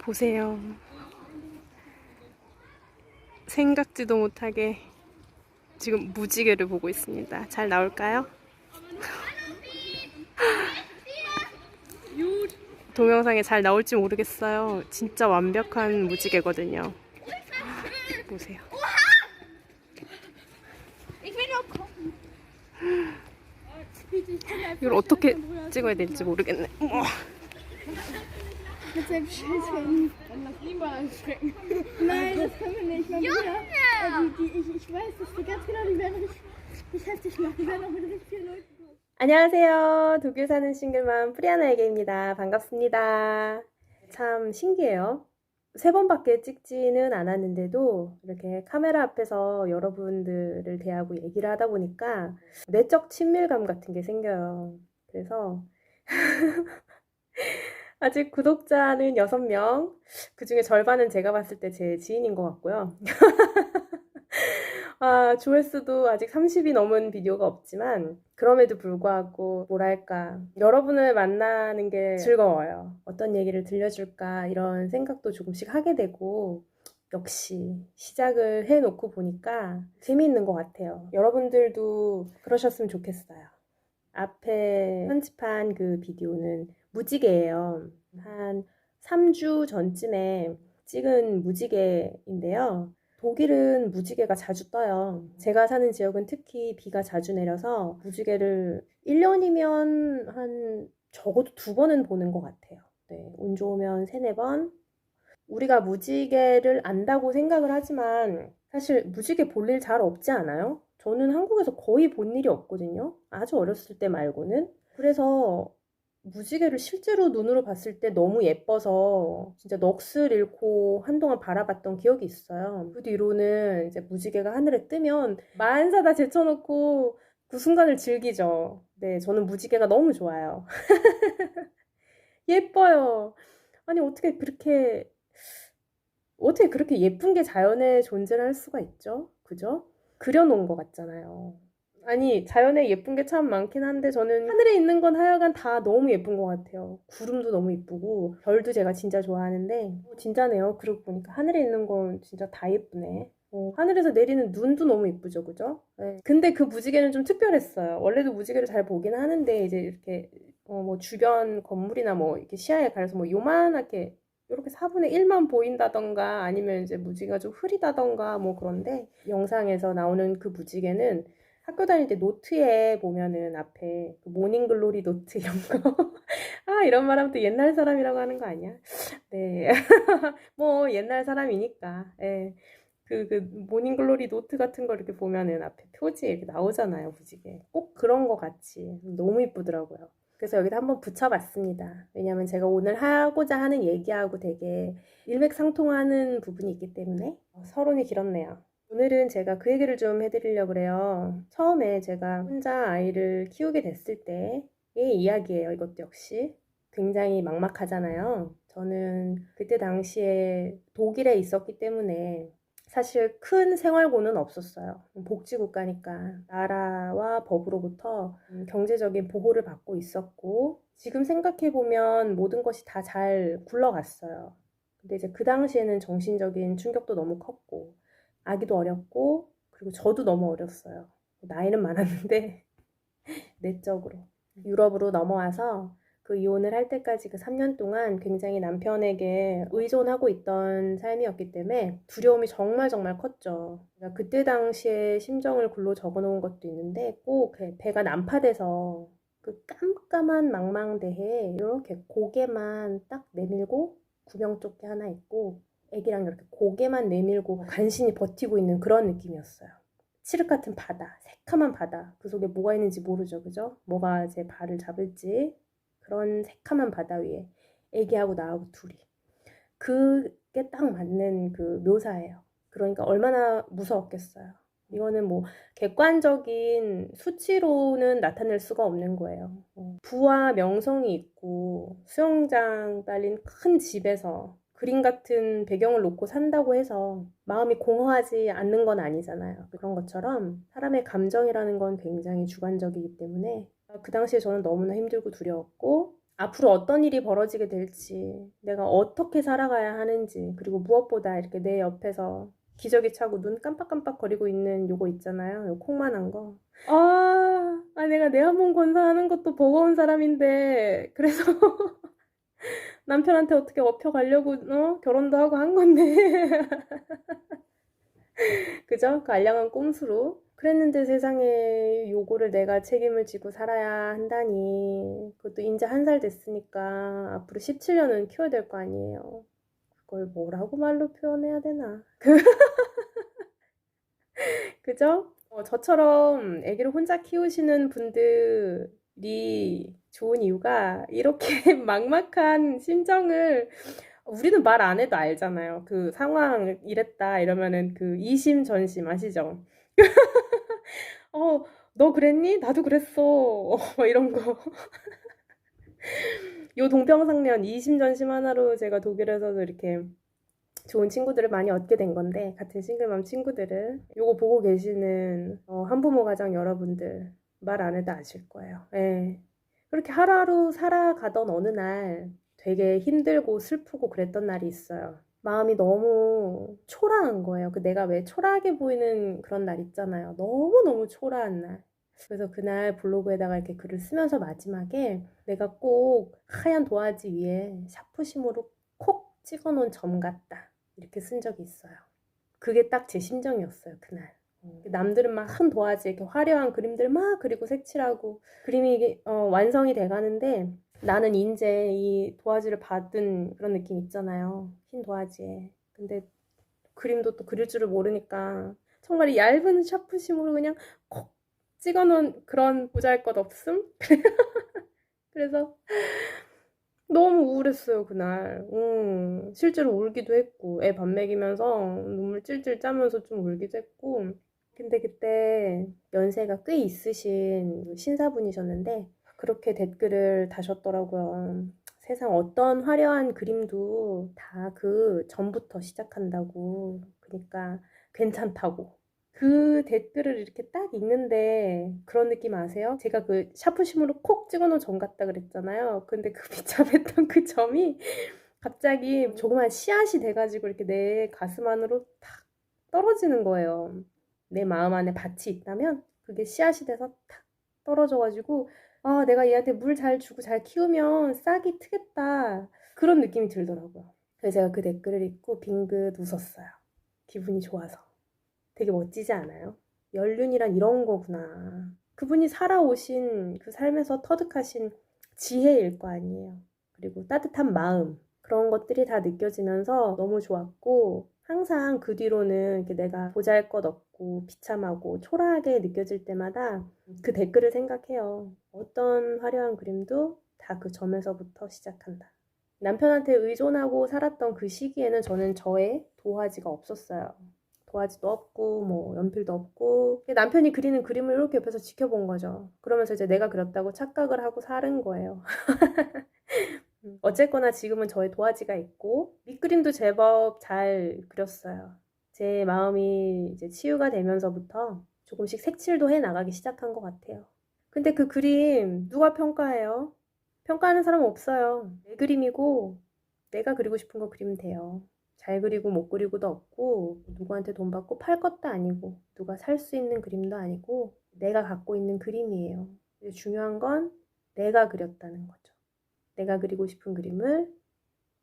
보세요. 생각지도 못하게 지금 무지개를 보고 있습니다. 잘 나올까요? 동영상에 잘 나올지 모르겠어요. 진짜 완벽한 무지개거든요. 보세요. 이걸 어떻게 찍어야 될지 모르겠네. Mit seinem Schildchen. Dann lass ihn mal anstecken. Nein, das können wir nicht. Meine Brüder, ich weiß, dass die ganz genau, die werden richtig heftig machen. Die werden auch mit richtig vielen Leuten kommen. 안녕하세요. 독일 사는 싱글맘 프리아나에게입니다. 반갑습니다. 참 신기해요. 3번밖에 찍지는 않았는데도 이렇게 카메라 앞에서 여러분들을 대하고 얘기를 하다 보니까 내적 친밀감 같은 게 생겨요. 그래서 아직 구독자는 6명, 그 중에 절반은 제가 봤을 때 제 지인인 것 같고요. 조회수도 아직 30이 넘은 비디오가 없지만 그럼에도 불구하고 뭐랄까 여러분을 만나는 게 즐거워요. 어떤 얘기를 들려줄까 이런 생각도 조금씩 하게 되고 역시 시작을 해놓고 보니까 재미있는 것 같아요. 여러분들도 그러셨으면 좋겠어요. 앞에 편집한 그 비디오는 무지개예요. 한 3주 전쯤에 찍은 무지개인데요. 독일은 무지개가 자주 떠요. 제가 사는 지역은 특히 비가 자주 내려서 무지개를 1년이면 한 적어도 2번은 보는 것 같아요. 네, 운 좋으면 3, 4번. 우리가 무지개를 안다고 생각을 하지만 사실 무지개 볼 일 잘 없지 않아요? 저는 한국에서 거의 본 일이 없거든요. 아주 어렸을 때 말고는. 그래서 무지개를 실제로 눈으로 봤을 때 너무 예뻐서 진짜 넋을 잃고 한동안 바라봤던 기억이 있어요. 그 뒤로는 이제 무지개가 하늘에 뜨면 만사 다 제쳐놓고 그 순간을 즐기죠. 네, 저는 무지개가 너무 좋아요. 예뻐요. 아니 어떻게 그렇게 예쁜 게 자연에 존재를 할 수가 있죠? 그죠? 그려놓은 것 같잖아요. 아니 자연에 예쁜 게 참 많긴 한데 저는 하늘에 있는 건 하여간 다 너무 예쁜 것 같아요. 구름도 너무 예쁘고 별도 제가 진짜 좋아하는데 진짜네요. 그러고 보니까 하늘에 있는 건 진짜 다 예쁘네. 하늘에서 내리는 눈도 너무 예쁘죠, 그죠? 네. 근데 그 무지개는 좀 특별했어요. 원래도 무지개를 잘 보긴 하는데 이제 이렇게 뭐 주변 건물이나 뭐 이렇게 시야에 가려서 뭐 요만하게 이렇게 4분의 1만 보인다던가 아니면 이제 무지개가 좀 흐리다던가 뭐 그런데 영상에서 나오는 그 무지개는 학교 다닐 때 노트에 보면은 앞에 그 모닝글로리 노트 이런 거 이런 말 하면 또 옛날 사람이라고 하는 거 아니야? 네. 뭐 옛날 사람이니까 예. 그 모닝글로리 노트 같은 거 이렇게 보면은 앞에 표지에 이렇게 나오잖아요, 무지개. 꼭 그런 거 같이 너무 이쁘더라고요. 그래서 여기다 한번 붙여봤습니다. 왜냐면 제가 오늘 하고자 하는 얘기하고 되게 일맥상통하는 부분이 있기 때문에 서론이 길었네요. 오늘은 제가 그 얘기를 좀 해드리려고 그래요. 처음에 제가 혼자 아이를 키우게 됐을 때의 이야기예요. 이것도 역시 굉장히 막막하잖아요. 저는 그때 당시에 독일에 있었기 때문에 사실 큰 생활고는 없었어요. 복지국가니까 나라와 법으로부터 경제적인 보호를 받고 있었고 지금 생각해보면 모든 것이 다 잘 굴러갔어요. 근데 이제 그 당시에는 정신적인 충격도 너무 컸고 아기도 어렸고 그리고 저도 너무 어렸어요. 나이는 많았는데 내적으로 유럽으로 넘어와서 그 이혼을 할 때까지 그 3년 동안 굉장히 남편에게 의존하고 있던 삶이었기 때문에 두려움이 정말 컸죠. 그러니까 그때 당시에 심정을 글로 적어놓은 것도 있는데 꼭 배가 난파돼서 그 깜깜한 망망대해에 이렇게 고개만 딱 내밀고 구명조끼 하나 입고 애기랑 이렇게 고개만 내밀고 간신히 버티고 있는 그런 느낌이었어요. 칠흑 같은 바다, 새카만 바다. 그 속에 뭐가 있는지 모르죠, 그죠? 뭐가 제 발을 잡을지. 그런 새카만 바다 위에 애기하고 나하고 둘이. 그게 딱 맞는 그 묘사예요. 그러니까 얼마나 무서웠겠어요. 이거는 뭐 객관적인 수치로는 나타낼 수가 없는 거예요. 부와 명성이 있고 수영장 딸린 큰 집에서 그림 같은 배경을 놓고 산다고 해서 마음이 공허하지 않는 건 아니잖아요. 그런 것처럼 사람의 감정이라는 건 굉장히 주관적이기 때문에 그 당시에 저는 너무나 힘들고 두려웠고 앞으로 어떤 일이 벌어지게 될지, 내가 어떻게 살아가야 하는지, 그리고 무엇보다 이렇게 내 옆에서 기저귀 차고 눈 깜빡깜빡거리고 있는 요거 있잖아요. 요 콩만한 거. 내가 내 한 몸 건사하는 것도 버거운 사람인데, 그래서 남편한테 어떻게 업혀가려고, 결혼도 하고 한 건데. 그죠? 그 알량한 꼼수로. 그랬는데 세상에 요거를 내가 책임을 지고 살아야 한다니. 그것도 이제 1살 됐으니까 앞으로 17년은 키워야 될 거 아니에요. 그걸 뭐라고 말로 표현해야 되나. 그죠? 저처럼 아기를 혼자 키우시는 분들이 좋은 이유가 이렇게 막막한 심정을 우리는 말 안 해도 알잖아요. 그 상황 이랬다 이러면은 그 이심전심 아시죠? 어, 너 그랬니? 나도 그랬어. 뭐 이런 거. 요 동병상련 이심전심 하나로 제가 독일에서도 이렇게 좋은 친구들을 많이 얻게 된 건데, 같은 싱글맘 친구들을. 요거 보고 계시는 한부모 가정 여러분들 말 안 해도 아실 거예요. 예. 그렇게 하루하루 살아가던 어느 날 되게 힘들고 슬프고 그랬던 날이 있어요. 마음이 너무 초라한 거예요. 그 내가 왜 초라하게 보이는 그런 날 있잖아요. 너무너무 초라한 날. 그래서 그날 블로그에다가 이렇게 글을 쓰면서 마지막에 내가 꼭 하얀 도화지 위에 샤프심으로 콕 찍어놓은 점 같다. 이렇게 쓴 적이 있어요. 그게 딱 제 심정이었어요, 그날. 남들은 막 큰 도화지 이렇게 화려한 그림들 막 그리고 색칠하고 그림이 완성이 돼가는데 나는 이제 이 도화지를 받은 그런 느낌 있잖아요. 흰 도화지에. 근데 그림도 또 그릴 줄을 모르니까 정말 이 얇은 샤프심으로 그냥 콕 찍어놓은 그런 보잘것없음? 그래서 너무 우울했어요, 그날. 실제로 울기도 했고, 애 밥 먹이면서 눈물 찔찔 짜면서 좀 울기도 했고. 근데 그때 연세가 꽤 있으신 신사분이셨는데, 그렇게 댓글을 다셨더라고요. 세상 어떤 화려한 그림도 다 그 전부터 시작한다고. 그러니까 괜찮다고. 그 댓글을 이렇게 딱 읽는데 그런 느낌 아세요? 제가 그 샤프심으로 콕 찍어놓은 점 같다 그랬잖아요. 근데 그 비참했던 그 점이 갑자기 조그만 씨앗이 돼가지고 이렇게 내 가슴 안으로 탁 떨어지는 거예요. 내 마음 안에 밭이 있다면 그게 씨앗이 돼서 탁 떨어져가지고 내가 얘한테 물 잘 주고 잘 키우면 싹이 트겠다. 그런 느낌이 들더라고요. 그래서 제가 그 댓글을 읽고 빙긋 웃었어요. 기분이 좋아서. 되게 멋지지 않아요? 연륜이란 이런 거구나. 그분이 살아오신 그 삶에서 터득하신 지혜일 거 아니에요. 그리고 따뜻한 마음. 그런 것들이 다 느껴지면서 너무 좋았고, 항상 그 뒤로는 이렇게 내가 보잘것없고 비참하고 초라하게 느껴질 때마다 그 댓글을 생각해요. 어떤 화려한 그림도 다 그 점에서부터 시작한다. 남편한테 의존하고 살았던 그 시기에는 저는 저의 도화지가 없었어요. 도화지도 없고 뭐 연필도 없고 남편이 그리는 그림을 이렇게 옆에서 지켜본 거죠. 그러면서 이제 내가 그렸다고 착각을 하고 사는 거예요. 어쨌거나 지금은 저의 도화지가 있고 밑그림도 제법 잘 그렸어요. 제 마음이 이제 치유가 되면서부터 조금씩 색칠도 해 나가기 시작한 것 같아요. 근데 그 그림 누가 평가해요? 평가하는 사람은 없어요. 내 그림이고 내가 그리고 싶은 거 그리면 돼요. 잘 그리고 못 그리고도 없고 누구한테 돈 받고 팔 것도 아니고 누가 살 수 있는 그림도 아니고 내가 갖고 있는 그림이에요. 중요한 건 내가 그렸다는 거죠. 내가 그리고 싶은 그림을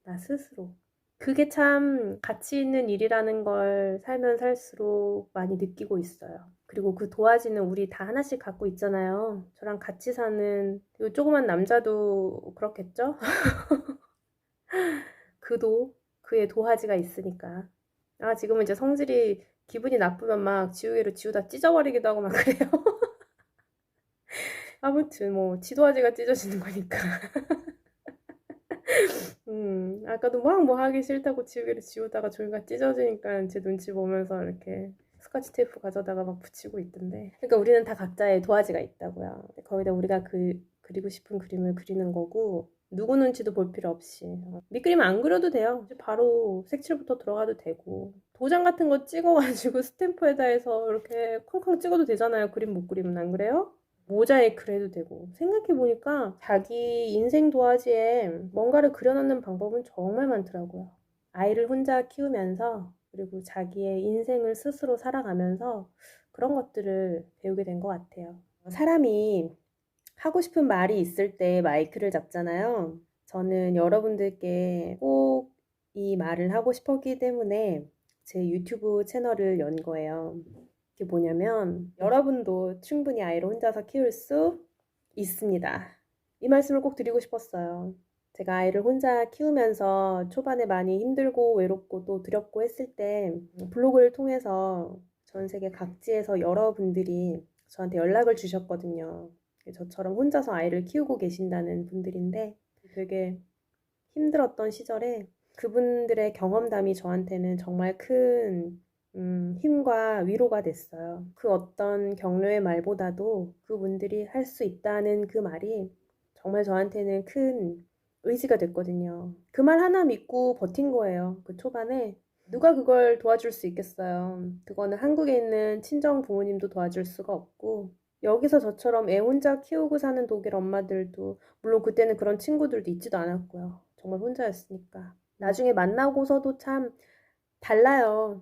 나 스스로. 그게 참 가치 있는 일이라는 걸 살면 살수록 많이 느끼고 있어요. 그리고 그 도화지는 우리 다 하나씩 갖고 있잖아요. 저랑 같이 사는 이 조그만 남자도 그렇겠죠? 그도 그의 도화지가 있으니까. 지금은 이제 성질이 기분이 나쁘면 막 지우개로 지우다 찢어버리기도 하고 막 그래요. 아무튼 뭐 지도화지가 찢어지는 거니까. 아까도 막 뭐 하기 싫다고 지우개를 지우다가 종이가 찢어지니까 제 눈치 보면서 이렇게 스카치 테이프 가져다가 막 붙이고 있던데. 그러니까 우리는 다 각자의 도화지가 있다고요. 거기다 우리가 그리고 싶은 그림을 그리는 거고 누구 눈치도 볼 필요 없이 밑그림 안 그려도 돼요. 바로 색칠부터 들어가도 되고 도장 같은 거 찍어가지고 스탬프에다 해서 이렇게 쾅쾅 찍어도 되잖아요. 그림 못 그리면 안 그래요? 모자이크를 해도 되고 생각해보니까 자기 인생 도화지에 뭔가를 그려넣는 방법은 정말 많더라고요. 아이를 혼자 키우면서 그리고 자기의 인생을 스스로 살아가면서 그런 것들을 배우게 된 것 같아요. 사람이 하고 싶은 말이 있을 때 마이크를 잡잖아요. 저는 여러분들께 꼭 이 말을 하고 싶었기 때문에 제 유튜브 채널을 연 거예요. 그게 뭐냐면 여러분도 충분히 아이를 혼자서 키울 수 있습니다. 이 말씀을 꼭 드리고 싶었어요. 제가 아이를 혼자 키우면서 초반에 많이 힘들고 외롭고 또 두렵고 했을 때 블로그를 통해서 전 세계 각지에서 여러분들이 저한테 연락을 주셨거든요. 저처럼 혼자서 아이를 키우고 계신다는 분들인데 되게 힘들었던 시절에 그분들의 경험담이 저한테는 정말 큰 힘과 위로가 됐어요. 그 어떤 격려의 말보다도 그분들이 할 수 있다는 그 말이 정말 저한테는 큰 의지가 됐거든요. 그 말 하나 믿고 버틴 거예요. 그 초반에 누가 그걸 도와줄 수 있겠어요. 그거는 한국에 있는 친정 부모님도 도와줄 수가 없고 여기서 저처럼 애 혼자 키우고 사는 독일 엄마들도 물론 그때는 그런 친구들도 있지도 않았고요. 정말 혼자였으니까. 나중에 만나고서도 참 달라요.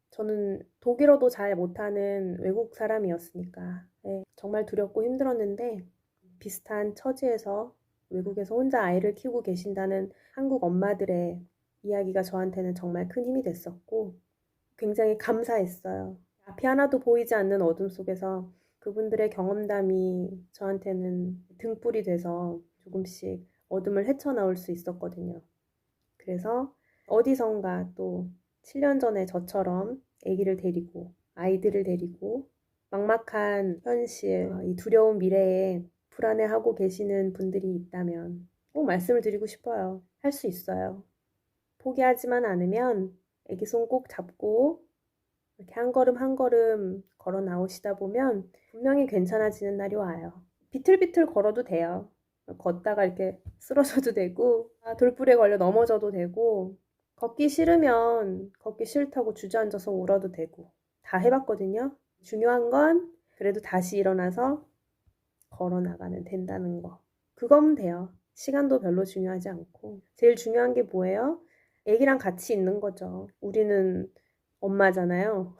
저는 독일어도 잘 못하는 외국 사람이었으니까. 네, 정말 두렵고 힘들었는데 비슷한 처지에서 외국에서 혼자 아이를 키우고 계신다는 한국 엄마들의 이야기가 저한테는 정말 큰 힘이 됐었고 굉장히 감사했어요. 앞이 하나도 보이지 않는 어둠 속에서 그분들의 경험담이 저한테는 등불이 돼서 조금씩 어둠을 헤쳐나올 수 있었거든요. 그래서 어디선가 또 7년 전에 저처럼 아기를 데리고 아이들을 데리고 막막한 현실, 이 두려운 미래에 불안해하고 계시는 분들이 있다면 꼭 말씀을 드리고 싶어요. 할 수 있어요. 포기하지만 않으면 아기 손 꼭 잡고 이렇게 한 걸음 한 걸음 걸어 나오시다 보면 분명히 괜찮아지는 날이 와요. 비틀비틀 걸어도 돼요. 걷다가 이렇게 쓰러져도 되고 돌불에 걸려 넘어져도 되고 걷기 싫으면 걷기 싫다고 주저앉아서 울어도 되고 다 해봤거든요. 중요한 건 그래도 다시 일어나서 걸어 나가면 된다는 거. 그거면 돼요. 시간도 별로 중요하지 않고 제일 중요한 게 뭐예요? 애기랑 같이 있는 거죠. 우리는 엄마잖아요.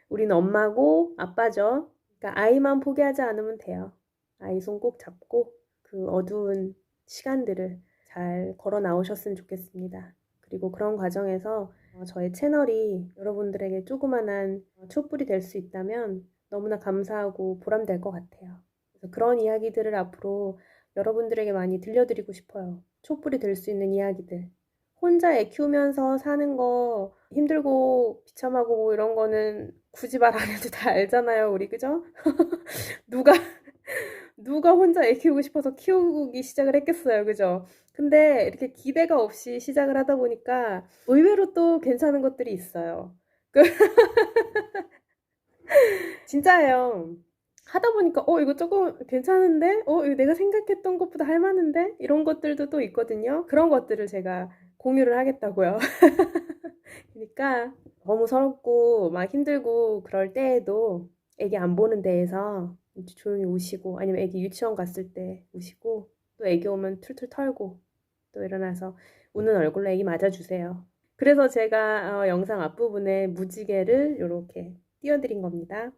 우리는 엄마고 아빠죠. 그러니까 아이만 포기하지 않으면 돼요. 아이 손 꼭 잡고 그 어두운 시간들을 잘 걸어 나오셨으면 좋겠습니다. 그리고 그런 과정에서 저의 채널이 여러분들에게 조그만한 촛불이 될 수 있다면 너무나 감사하고 보람될 것 같아요. 그래서 그런 이야기들을 앞으로 여러분들에게 많이 들려드리고 싶어요. 촛불이 될 수 있는 이야기들. 혼자 애 키우면서 사는 거 힘들고 비참하고 뭐 이런 거는 굳이 말 안 해도 다 알잖아요, 우리 그죠? 누가 누가 혼자 애 키우고 싶어서 키우기 시작을 했겠어요, 그죠? 근데 이렇게 기대가 없이 시작을 하다 보니까 의외로 또 괜찮은 것들이 있어요. 진짜예요. 하다 보니까 이거 조금 괜찮은데? 이거 내가 생각했던 것보다 할 만한데? 이런 것들도 또 있거든요. 그런 것들을 제가 공유를 하겠다고요. 그러니까 너무 서럽고 막 힘들고 그럴 때에도 애기 안 보는 데에서 조용히 우시고 아니면 애기 유치원 갔을 때 우시고 또 애기 오면 툴툴 털고 또 일어나서 우는 얼굴로 애기 맞아주세요. 그래서 제가 영상 앞부분에 무지개를 이렇게 띄워드린 겁니다.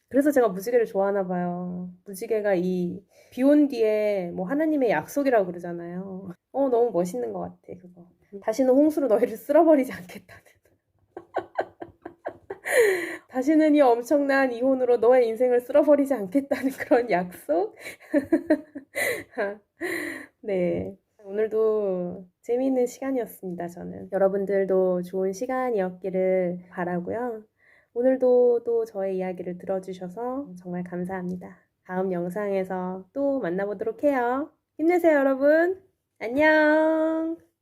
그래서 제가 무지개를 좋아하나 봐요. 무지개가 이 비 온 뒤에 뭐 하나님의 약속이라고 그러잖아요. 너무 멋있는 것 같아, 그거. 다시는 홍수로 너희를 쓸어버리지 않겠다는. 다시는 이 엄청난 이혼으로 너의 인생을 쓸어버리지 않겠다는 그런 약속? 네. 오늘도 재미있는 시간이었습니다, 저는. 여러분들도 좋은 시간이었기를 바라고요. 오늘도 또 저의 이야기를 들어주셔서 정말 감사합니다. 다음 영상에서 또 만나보도록 해요. 힘내세요, 여러분. 안녕.